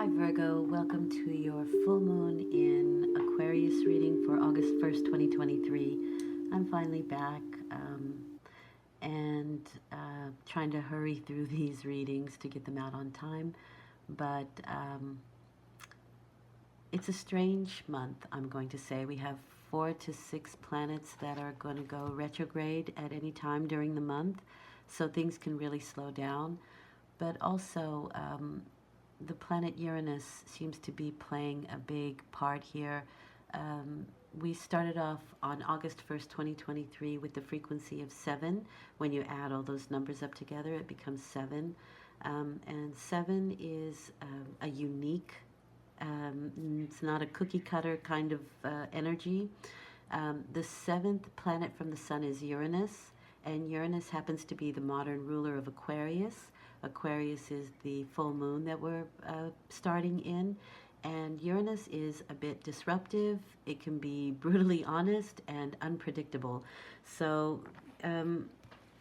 Hi Virgo, welcome to your full moon in Aquarius reading for August 1st, 2023. I'm finally back and trying to hurry through these readings to get them out on time, but it's a strange month, I'm going to say. We have 4 to 6 planets that are going to go retrograde at any time during the month, so things can really slow down, but also the planet Uranus seems to be playing a big part here. We started off on August 1st, 2023 with the frequency of 7. When you add all those numbers up together, it becomes 7. And 7 is a unique, it's not a cookie cutter kind of energy. The 7th planet from the sun is Uranus, and Uranus happens to be the modern ruler of Aquarius. Aquarius is the full moon that we're starting in, and Uranus is a bit disruptive. It can be brutally honest and unpredictable. So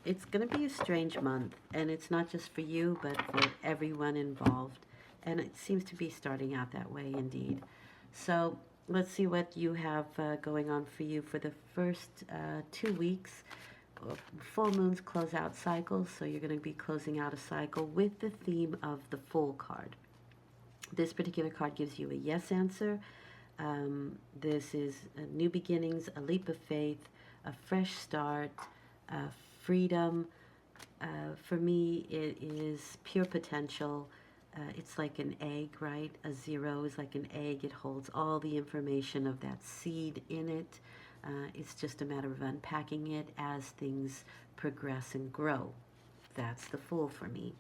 it's going to be a strange month, and it's not just for you, but for everyone involved. And it seems to be starting out that way indeed. So let's see what you have going on for you for the first 2 weeks. Full moons close out cycles, so you're going to be closing out a cycle with the theme of the Fool card. This particular card gives you a yes answer. This is new beginnings, a leap of faith, a fresh start, freedom. For me, it is pure potential. It's like an egg, right? A 0 is like an egg. It holds all the information of that seed in it. It's just a matter of unpacking it as things progress and grow. That's the Fool for me.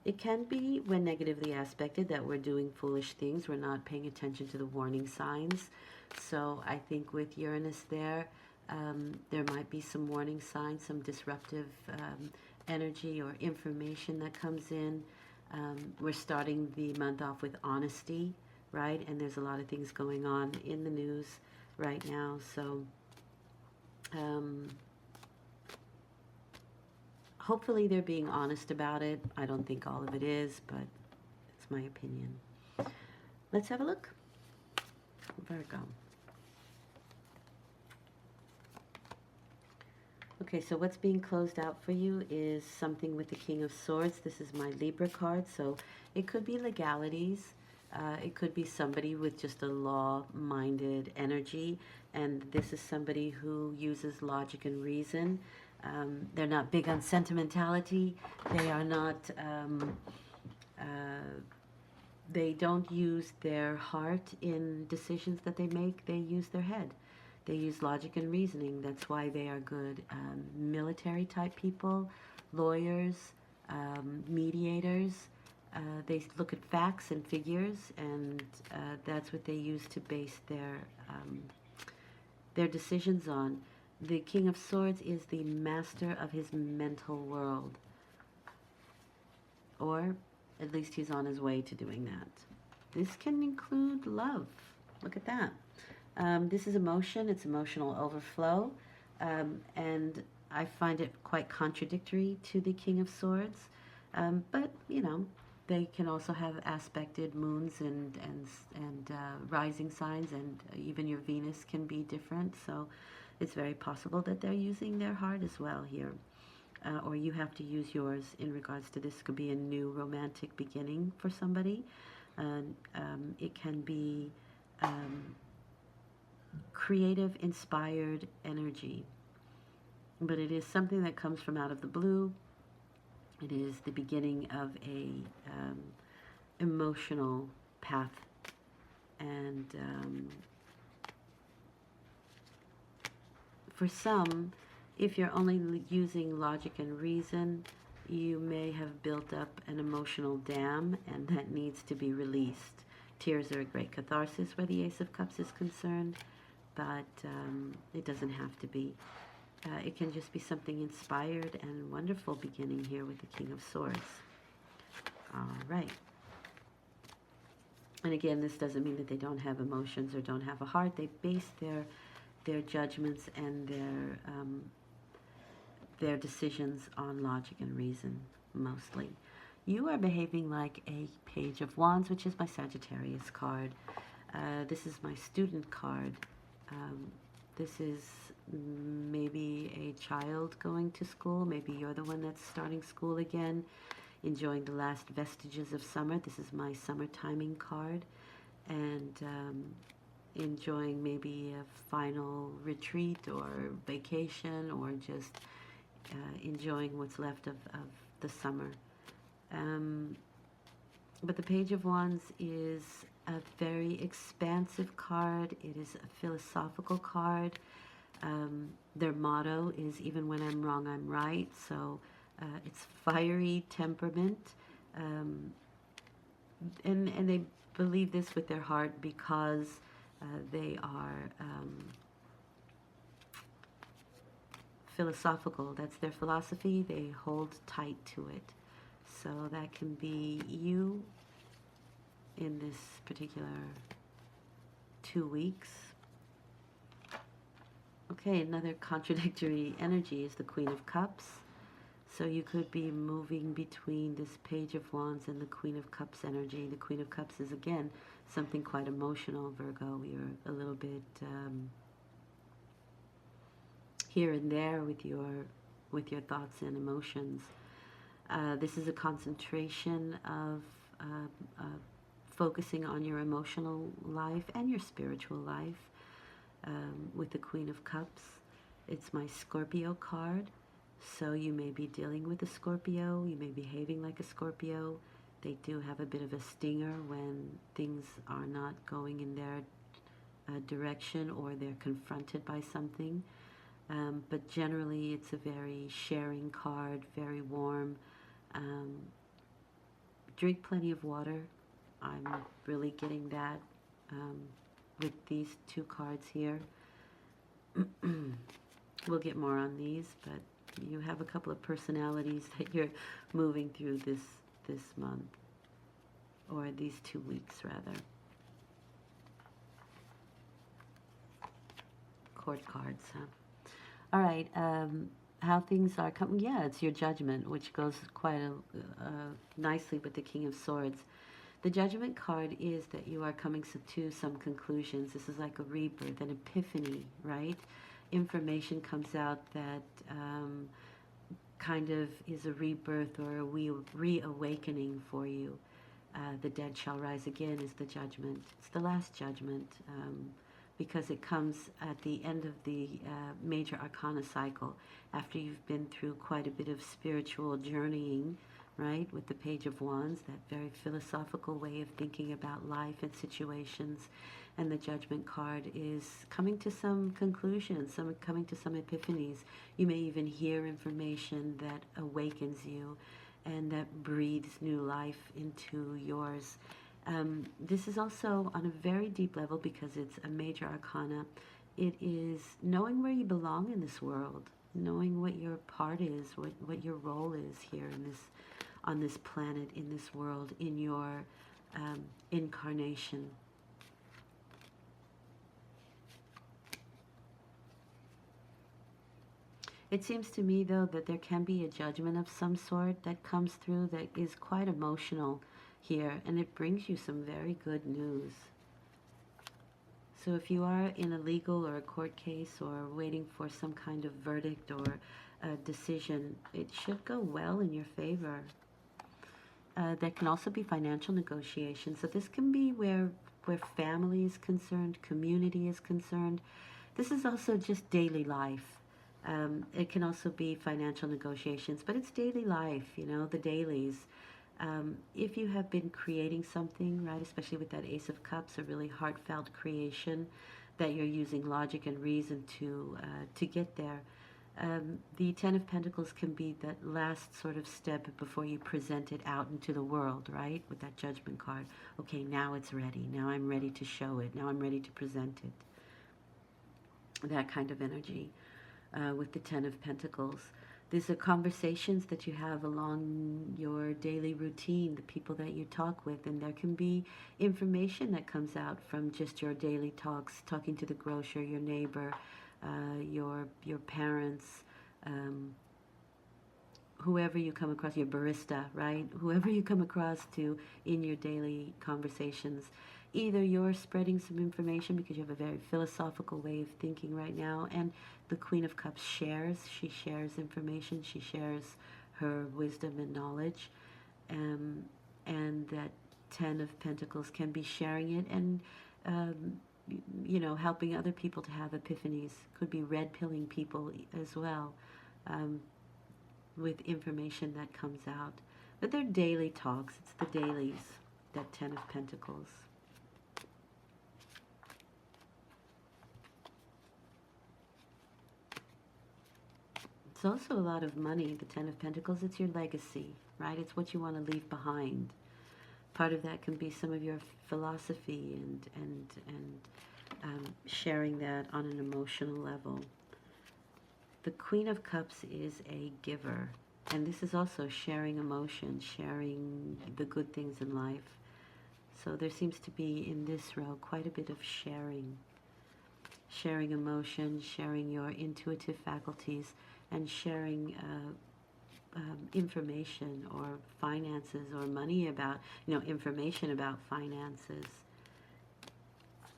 It can be, when negatively aspected, that we're doing foolish things. We're not paying attention to the warning signs. So I think with Uranus there might be some warning signs, some disruptive energy or information that comes in. We're starting the month off with honesty, right? And there's a lot of things going on in the news right now, so hopefully they're being honest about it. I don't think all of it is, but it's my opinion. Let's have a look. Virgo. Okay, so what's being closed out for you is something with the King of Swords. This is my Libra card, so it could be legalities. It could be somebody with just a law-minded energy, and this is somebody who uses logic and reason. They're not big on sentimentality. They are not, they don't use their heart in decisions that they make. They use their head. They use logic and reasoning. That's why they are good military-type people, lawyers, mediators. They look at facts and figures, and that's what they use to base their decisions on. The King of Swords is the master of his mental world, or at least he's on his way to doing that. This can include love. Look at that. This is emotion. It's emotional overflow, and I find it quite contradictory to the King of Swords, but you know, they can also have aspected moons and rising signs, and even your Venus can be different. So it's very possible that they're using their heart as well here, or you have to use yours in regards to this. Could be a new romantic beginning for somebody. It can be creative, inspired energy, but it is something that comes from out of the blue. It is the beginning of a emotional path, and for some, if you're only using logic and reason, you may have built up an emotional dam, and that needs to be released. Tears are a great catharsis where the Ace of Cups is concerned, but it doesn't have to be. It can just be something inspired and wonderful beginning here with the King of Swords. All right. And again, this doesn't mean that they don't have emotions or don't have a heart. They base their judgments and their decisions on logic and reason, mostly. You are behaving like a Page of Wands, which is my Sagittarius card. This is my student card. Um, this is maybe a child going to school. Maybe you're the one that's starting school again, enjoying the last vestiges of summer. This is my summer timing card. And enjoying maybe a final retreat or vacation, or just enjoying what's left of the summer. Um, but the Page of Wands is a very expansive card. It is a philosophical card. Their motto is, even when I'm wrong, I'm right. So it's fiery temperament. And they believe this with their heart because they are philosophical. That's their philosophy. They hold tight to it. So that can be you in this particular 2 weeks. Okay, another contradictory energy is the Queen of Cups. So you could be moving between this Page of Wands and the Queen of Cups energy. The Queen of Cups is, again, something quite emotional, Virgo. You're a little bit here and there with your thoughts and emotions. This is a concentration of focusing on your emotional life and your spiritual life with the Queen of Cups. It's my Scorpio card. So you may be dealing with a Scorpio. You may be behaving like a Scorpio. They do have a bit of a stinger when things are not going in their direction, or they're confronted by something. But generally, it's a very sharing card, very warm. Drink plenty of water. I'm really getting that with these two cards here. We'll get more on these, but you have a couple of personalities that you're moving through this month, or these 2 weeks rather. Court cards, huh? All right, how things are coming. Yeah, it's your Judgment, which goes quite nicely with the King of Swords. The Judgment card is that you are coming to some conclusions. This is like a rebirth, an epiphany, right? Information comes out that kind of is a rebirth or a reawakening for you. The dead shall rise again is the Judgment. It's the last Judgment because it comes at the end of the major arcana cycle, after you've been through quite a bit of spiritual journeying, right, with the Page of Wands, that very philosophical way of thinking about life and situations. And the Judgment card is coming to some conclusions, coming to some epiphanies. You may even hear information that awakens you and that breathes new life into yours. This is also on a very deep level because it's a major arcana. It is knowing where you belong in this world, knowing what your part is, what your role is here in this, on this planet, in this world, in your incarnation. It seems to me, though, that there can be a judgment of some sort that comes through that is quite emotional here, and it brings you some very good news. So if you are in a legal or a court case or waiting for some kind of verdict or a decision, it should go well in your favor. There can also be financial negotiations. So this can be where family is concerned, community is concerned. This is also just daily life. It can also be financial negotiations, but it's daily life, you know, the dailies. If you have been creating something, right, especially with that Ace of Cups, a really heartfelt creation that you're using logic and reason to get there, the Ten of Pentacles can be that last sort of step before you present it out into the world, right, with that Judgment card. Okay, now it's ready. Now I'm ready to show it. Now I'm ready to present it. That kind of energy with the Ten of Pentacles. These are conversations that you have along your daily routine, the people that you talk with, and there can be information that comes out from just your daily talks, talking to the grocer, your neighbor, your parents, whoever you come across, your barista, right? Whoever you come across to in your daily conversations, either you're spreading some information because you have a very philosophical way of thinking right now, and the Queen of Cups shares. She shares information. She shares her wisdom and knowledge, um, and that Ten of Pentacles can be sharing it and um, helping other people to have epiphanies. Could be red pilling people as well. Um, with information that comes out. But they're daily talks. It's the dailies, that Ten of Pentacles. It's also a lot of money, the Ten of Pentacles. It's your legacy, right? It's what you want to leave behind. Part of that can be some of your philosophy and sharing that on an emotional level. The Queen of Cups is a giver. And this is also sharing emotion, sharing the good things in life. So there seems to be in this row quite a bit of sharing. Sharing emotion, sharing your intuitive faculties, and sharing information or finances or money about, information about finances.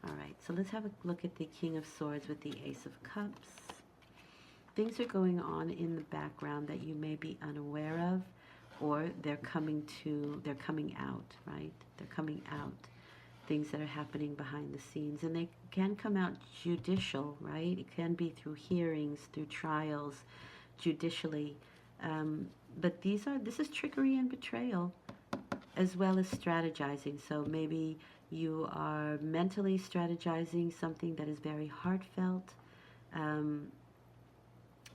All right, so let's have a look at the King of Swords with the Ace of Cups. Things are going on in the background that you may be unaware of, or they're coming out, right? They're coming out. Things that are happening behind the scenes. And they can come out judicial, right? It can be through hearings, through trials, judicially. But this is trickery and betrayal, as well as strategizing. So maybe you are mentally strategizing something that is very heartfelt.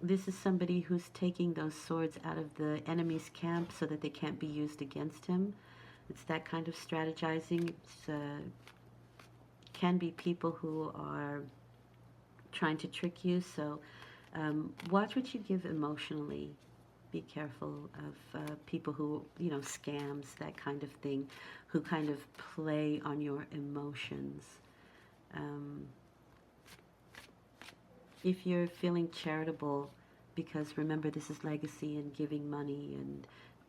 This is somebody who's taking those swords out of the enemy's camp so that they can't be used against him. It's that kind of strategizing. It can be people who are trying to trick you. So watch what you give emotionally. Be careful of people who, scams, that kind of thing, who kind of play on your emotions. If you're feeling charitable, because remember this is legacy and giving money and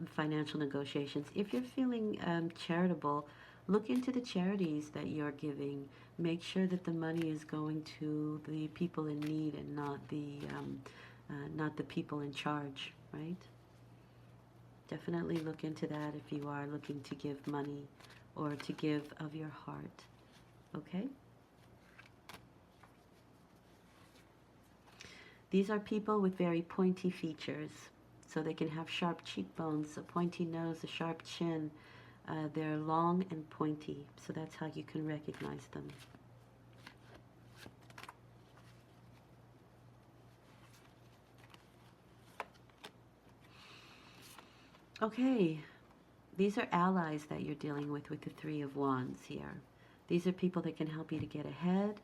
financial negotiations. If you're feeling charitable, look into the charities that you're giving. Make sure that the money is going to the people in need and not the people in charge, right? Definitely look into that if you are looking to give money or to give of your heart, okay? These are people with very pointy features, so they can have sharp cheekbones, a pointy nose, a sharp chin. They're long and pointy, so that's how you can recognize them. Okay, these are allies that you're dealing with the Three of Wands here. These are people that can help you to get ahead.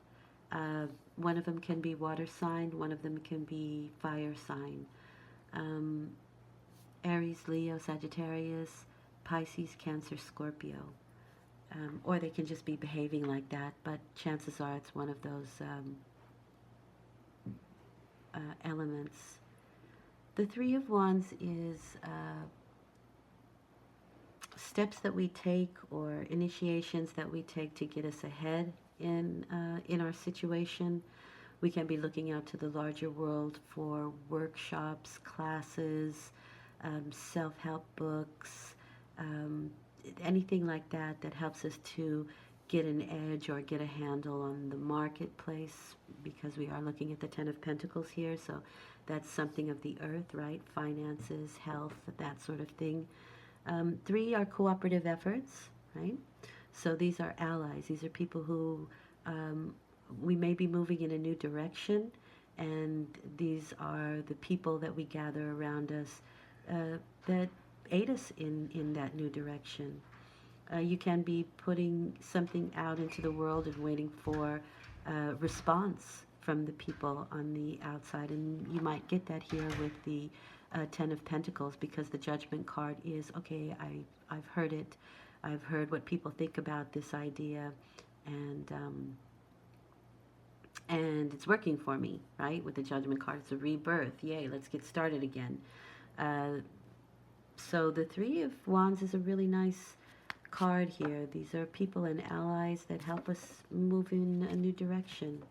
One of them can be water sign, one of them can be fire sign. Aries, Leo, Sagittarius, Pisces, Cancer, Scorpio. Or they can just be behaving like that, but chances are it's one of those elements. The Three of Wands is steps that we take or initiations that we take to get us ahead in our situation. We can be looking out to the larger world for workshops, classes, self-help books, anything like that that helps us to get an edge or get a handle on the marketplace, because we are looking at the Ten of Pentacles here, so that's something of the earth, right? Finances, health, that sort of thing. 3 are cooperative efforts, right? So these are allies. These are people who we may be moving in a new direction, and these are the people that we gather around us that aid us in that new direction. You can be putting something out into the world and waiting for response from the people on the outside, and you might get that here with the Ten of Pentacles, because the Judgment card is, okay, I've heard it. I've heard what people think about this idea, and it's working for me, right? With the Judgment card, it's a rebirth. Yay, let's get started again. So the Three of Wands is a really nice card here. These are people and allies that help us move in a new direction.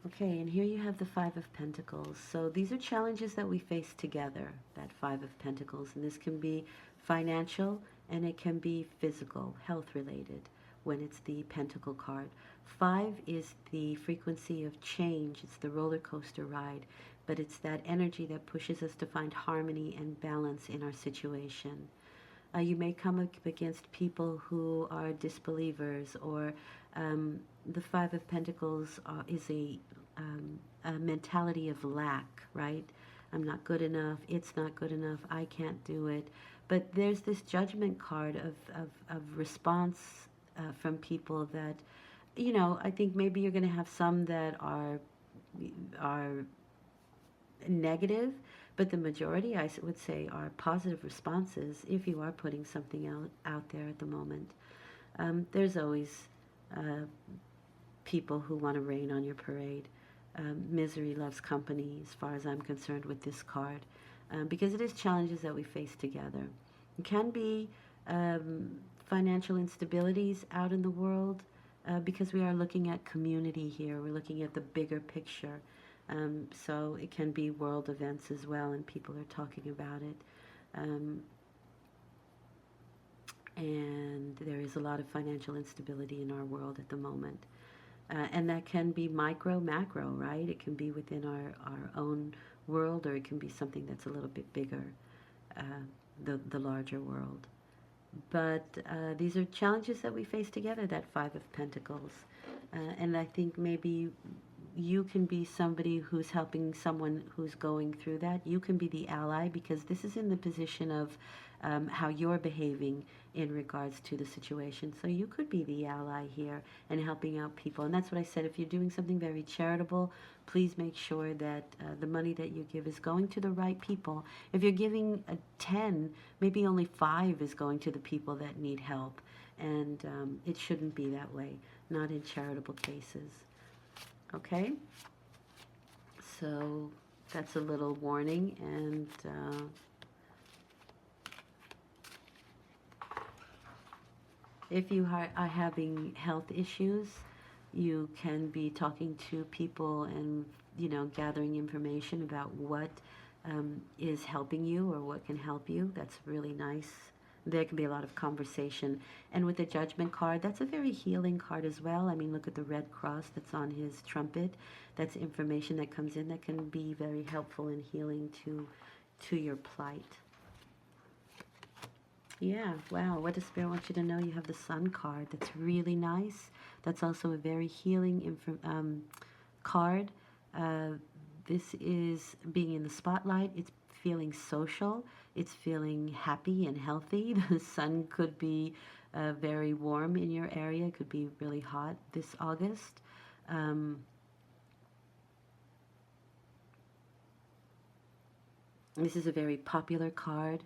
Okay, and here you have the Five of Pentacles. So these are challenges that we face together, that Five of Pentacles. And this can be financial and it can be physical, health related, when it's the Pentacle card. Five is the frequency of change. It's the roller coaster ride. But it's that energy that pushes us to find harmony and balance in our situation. You may come up against people who are disbelievers, or the Five of Pentacles is a mentality of lack, right? I'm not good enough, it's not good enough, I can't do it. But there's this judgment card of response from people that, you know, I think maybe you're going to have some that are negative, but the majority, I would say, are positive responses if you are putting something out there at the moment. There's always people who want to rain on your parade. Misery loves company, as far as I'm concerned, with this card, because it is challenges that we face together. It can be financial instabilities out in the world, because we are looking at community here. We're looking at the bigger picture. So it can be world events as well, and people are talking about it. And there is a lot of financial instability in our world at the moment. And that can be micro, macro, right? It can be within our own world, or it can be something that's a little bit bigger, the larger world. But these are challenges that we face together, that Five of Pentacles. And I think maybe you can be somebody who's helping someone who's going through that. You can be the ally, because this is in the position of how you're behaving in regards to the situation. So you could be the ally here and helping out people. And that's what I said. If you're doing something very charitable, please make sure that the money that you give is going to the right people. If you're giving 10, maybe only 5 is going to the people that need help. And it shouldn't be that way, not in charitable cases. Okay, so that's a little warning. And if you are having health issues, you can be talking to people and, you know, gathering information about what is helping you or what can help you. That's really nice. There can be a lot of conversation. And with the Judgment card, that's a very healing card as well. I mean, look at the red cross that's on his trumpet. That's information that comes in that can be very helpful in healing to your plight. Yeah, wow, what does Spirit want you to know? You have the Sun card. That's really nice. That's also a very healing card. This is being in the spotlight. It's feeling social. It's feeling happy and healthy. The sun could be very warm in your area. It could be really hot this August. This is a very popular card.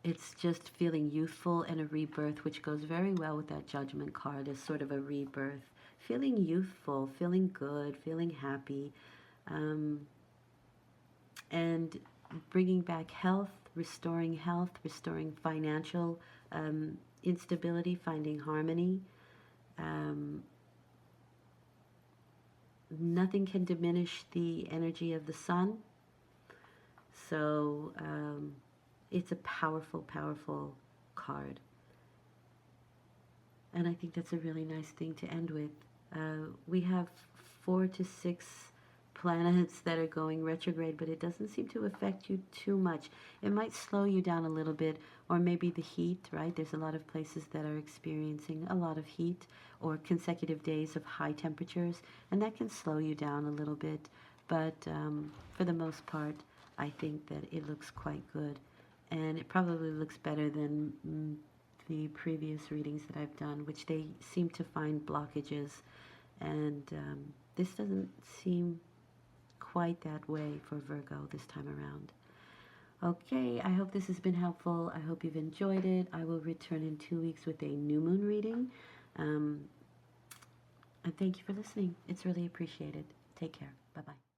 It's just feeling youthful and a rebirth, which goes very well with that Judgment card as sort of a rebirth. Feeling youthful, feeling good, feeling happy, and bringing back health, restoring financial instability, finding harmony. Nothing can diminish the energy of the sun. So it's a powerful, powerful card. And I think that's a really nice thing to end with. We have 4 to 6 planets that are going retrograde, but it doesn't seem to affect you too much. It might slow you down a little bit, or maybe the heat, right? There's a lot of places that are experiencing a lot of heat or consecutive days of high temperatures, and that can slow you down a little bit. But for the most part, I think that it looks quite good. And it probably looks better than the previous readings that I've done, which they seem to find blockages. And this doesn't seem quite that way for Virgo this time around. Okay, I hope this has been helpful. I hope you've enjoyed it. I will return in 2 weeks with a new moon reading. And thank you for listening. It's really appreciated. Take care. Bye-bye.